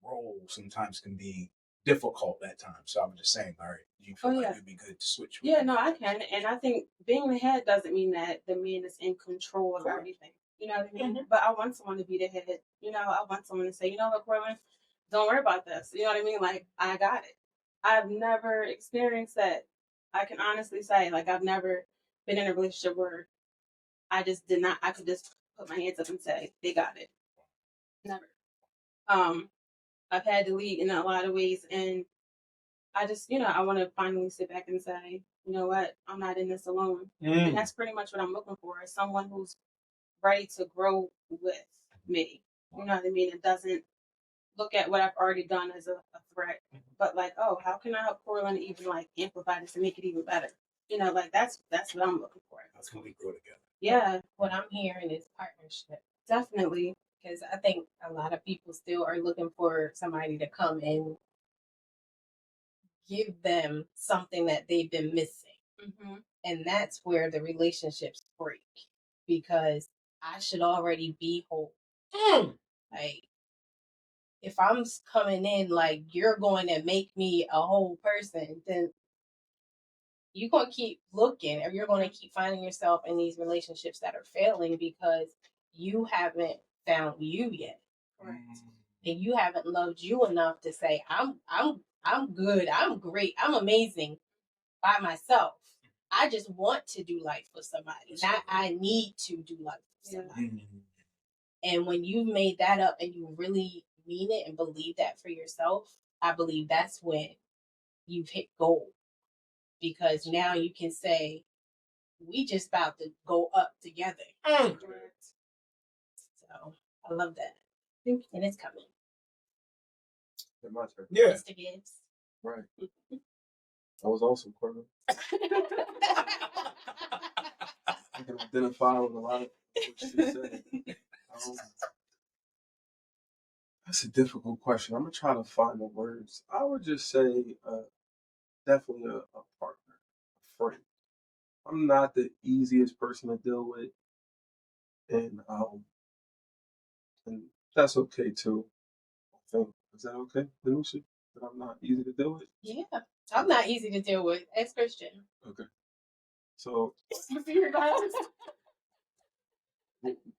role sometimes can be difficult at times. So I was just saying, all right, do you feel like it'd be good to switch? Yeah, no, I can. And I think being the head doesn't mean that the man is in control of everything. You know what I mean? But I want someone to be the head. I want someone to say, you know what, Coraline, don't worry about this. You know what I mean? Like, I got it. I've never experienced that. I can honestly say, like, I've never been in a relationship where I just did not, I could just put my hands up and say, they got it. Never. I've had to lead in a lot of ways, and I just, I want to finally sit back and say, you know what, I'm not in this alone. Mm. And that's pretty much what I'm looking for, is someone who's ready to grow with me. You know what I mean? It doesn't look at what I've already done as a threat, but like, oh, how can I help Corlin even like amplify this and make it even better? Like that's what I'm looking for. How can we grow together? Yeah, What I'm hearing is partnership. definitely. Because I think a lot of people still are looking for somebody to come and give them something that they've been missing. Mm-hmm. And that's where the relationships break, because I should already be whole. Like, if I'm coming in like you're going to make me a whole person, then you're going to keep looking, or you're going to keep finding yourself in these relationships that are failing because you haven't found you yet. Correct. And you haven't loved you enough to say, I'm good, I'm great, I'm amazing by myself. I just want to do life with somebody, not I need to do life with Yeah. somebody. And when you've made that up and you really mean it and believe that for yourself, I believe that's when you've hit gold. Because now you can say, we just about to go up together. Correct. So I love that. Thank And it's coming. It's my turn. Yeah. Mr. Gibbs. Right. That was awesome, Corbin. I can identify with a lot of what she said. That's a difficult question. I'm gonna try to find the words. I would just say definitely a partner, a friend. I'm not the easiest person to deal with, and that's okay too. I think is that okay, Lucy? That I'm not easy to deal with. Yeah. I'm not easy to deal with. Ex Christian. Okay. So Your guys.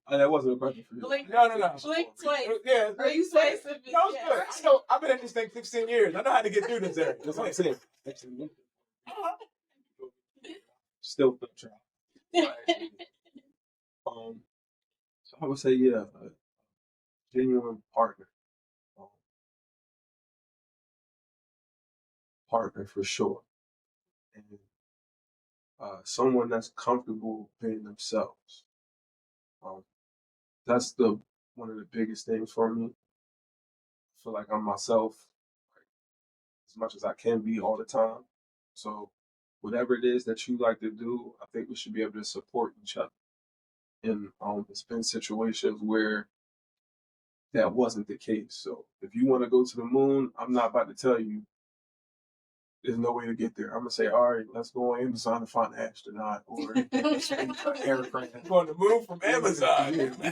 that wasn't a question for you. Blink. No. Blink twice. Yeah. Are you saying? specific? No, it's Yeah. good. I know. I've been in this thing 15 years. I know how to get through this area. That's what I'm saying. Still no trial. So I would say, yeah, a genuine partner. Partner for sure. And someone that's comfortable being themselves. That's one of the biggest things for me. I feel like I'm myself, like, as much as I can be all the time. So whatever it is that you like to do, I think we should be able to support each other. And it's been situations where that wasn't the case. So if you want to go to the moon, I'm not about to tell you there's no way to get there. I'm gonna say, all right, let's go on Amazon and find an astronaut or an aircraft. Going to move from Amazon. Yeah, we're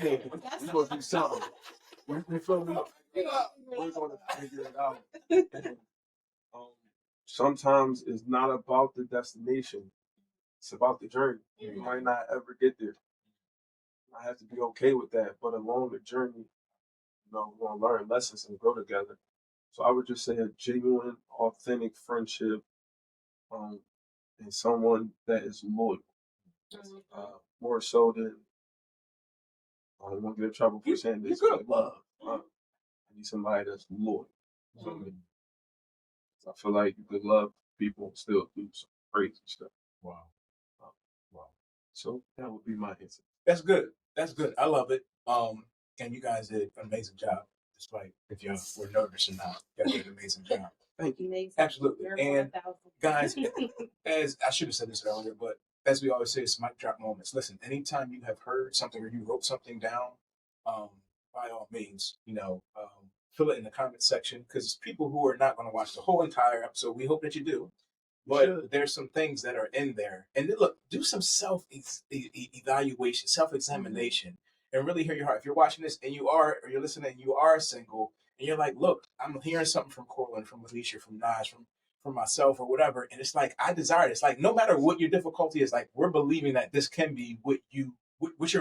gonna do something. You feel me? We're gonna figure it out. And, sometimes it's not about the destination; it's about the journey. You might not ever get there. I have to be okay with that. But along the journey, we're gonna learn lessons and grow together. So I would just say a genuine, authentic friendship, and someone that is loyal. More so than I don't want to get in trouble for saying this. You're good. Love. I need somebody that's loyal. So I feel like you could love people and still do some crazy stuff. Wow. So that would be my answer. That's good. That's good. I love it. And you guys did an amazing job, despite if you were nervous or not. You guys did an amazing job. Thank you. Amazing. Absolutely. You're And 1,000. guys, as I should have said this earlier, but as we always say, it's mic drop moments. Listen, anytime you have heard something or you wrote something down, by all means, fill it in the comment section, because people who are not going to watch the whole entire episode, we hope that you do. But there's some things that are in there. And then, look, do some self-evaluation, self-examination, and really hear your heart. If you're watching this and you're listening and you are single, and you're like, look, I'm hearing something from Corlin, from Alicia, from Naj, from myself or whatever. And it's like, I desire it. It's like, no matter what your difficulty is, like, we're believing that this can be what you're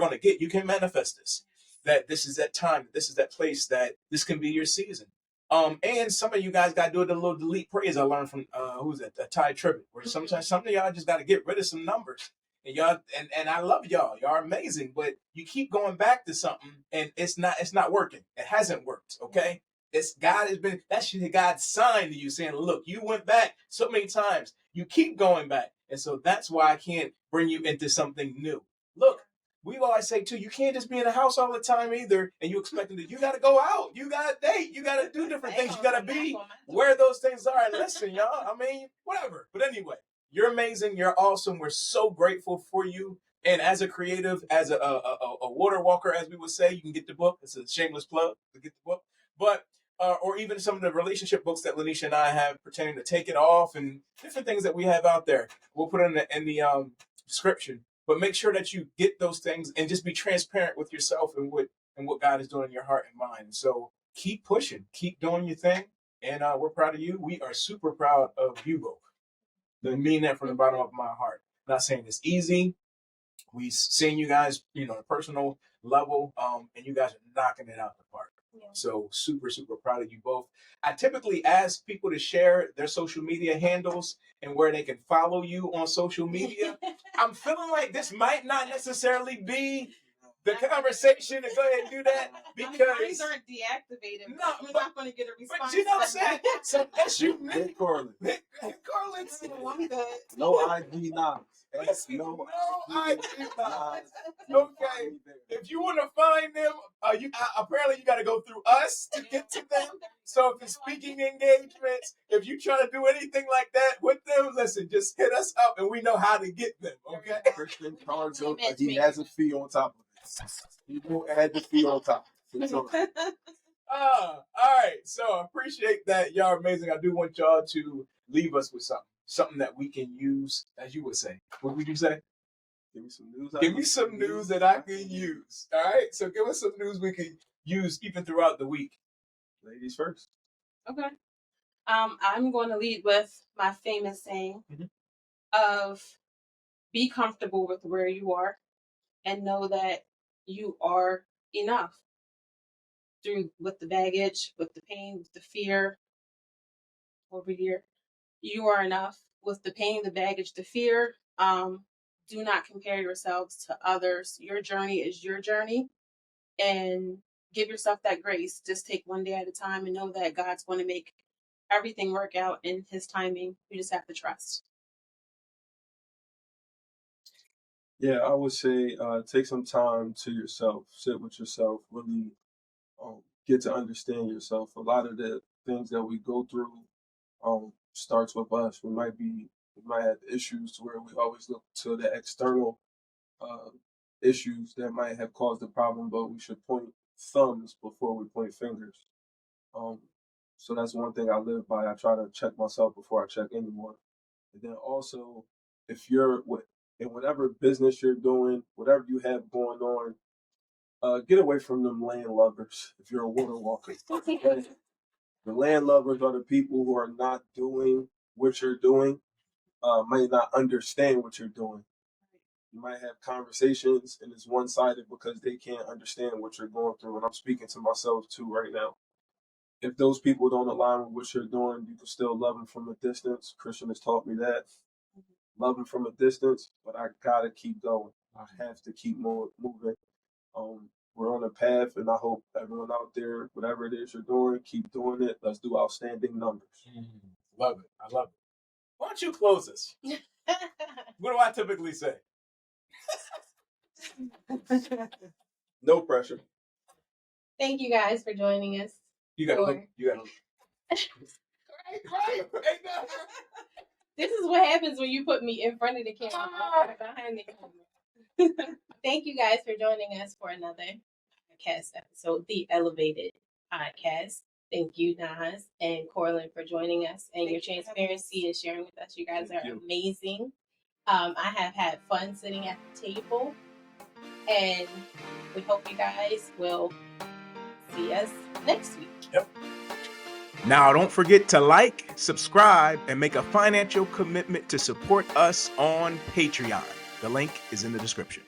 going to get. You can manifest this, that this is that time, this is that place, that this can be your season. And some of you guys got to do the little delete praise I learned from, who's that? Ty Tribbett, where sometimes some of y'all just got to get rid of some numbers. And y'all, and I love y'all. Y'all are amazing, but you keep going back to something and it's not working. It hasn't worked. Okay. It's God has been, that's God's sign to you saying, look, you went back so many times. You keep going back. And so that's why I can't bring you into something new. Look, we always say too, you can't just be in the house all the time either. And you expecting that you got to go out. You got to date. You got to do different things. You got to be where those things are. And listen, y'all, I mean, whatever. But anyway, you're amazing. You're awesome. We're so grateful for you. And as a creative, as a water walker, as we would say, you can get the book. It's a shameless plug to get the book. But or even some of the relationship books that Lanisha and I have pertaining to Take It Off and different things that we have out there. We'll put it in the description. But make sure that you get those things and just be transparent with yourself and what God is doing in your heart and mind. So keep pushing, keep doing your thing, and we're proud of you. We are super proud of you both. I mean that from the bottom of my heart. I'm not saying it's easy. We've seen you guys, on a personal level, and you guys are knocking it out the park. Yeah. So super, super proud of you both. I typically ask people to share their social media handles and where they can follow you on social media. I'm feeling like this might not necessarily be the conversation to go ahead and do that because mine aren't deactivated. No, we're not going to get a response. But you know what I'm saying? So that's you, Hit Corlin. No IG knocks. No IG knocks. Okay. If you want to find them, apparently you got to go through us to get to them. So if it's speaking engagements, if you try to do anything like that with them, listen, just hit us up and we know how to get them. Okay. Christian Cards, he has a fee on top of it. He will add the fee on top. All right. So I appreciate that. Y'all are amazing. I do want y'all to leave us with something that we can use, as you would say. What would you say? Give me some news. Give me some news that I can use. All right. So give us some news we can use even throughout the week. Ladies first. Okay. I'm going to lead with my famous saying of be comfortable with where you are and know that you are enough. With the baggage, with the pain, with the fear over here, you are enough. With the pain, the baggage, the fear, do not compare yourselves to others. Your journey is your journey, and give yourself that grace. Just take one day at a time and know that God's going to make everything work out in His timing. You just have to trust. Yeah, I would say take some time to yourself, sit with yourself, really get to understand yourself. A lot of the things that we go through starts with us. We might have issues to where we always look to the external issues that might have caused the problem, but we should point thumbs before we point fingers. So that's one thing I live by. I try to check myself before I check anyone. And then also, if you're in whatever business you're doing, whatever you have going on, get away from them land lubbers if you're a water walker. The land lubbers are the people who are not doing what you're doing, might not understand what you're doing. You might have conversations and it's one-sided because they can't understand what you're going through. And I'm speaking to myself too right now. If those people don't align with what you're doing, you can still love them from a distance. Christian has taught me that. Love them from a distance, but I gotta keep going. I have to keep moving. We're on a path, and I hope everyone out there, whatever it is you're doing, keep doing it. Let's do outstanding numbers. Love it. I love it. Why don't you close us? What do I typically say? No pressure. Thank you guys for joining us. You got to look. Right. This is what happens when you put me in front of the camera, behind the camera. Thank you guys for joining us for another podcast episode, The Elevated Podcast. Thank you, Nas and Corlin, for joining us and your transparency and sharing with us. You guys are amazing. I have had fun sitting at the table, and we hope you guys will see us next week. Yep. Now, don't forget to like, subscribe, and make a financial commitment to support us on Patreon. The link is in the description.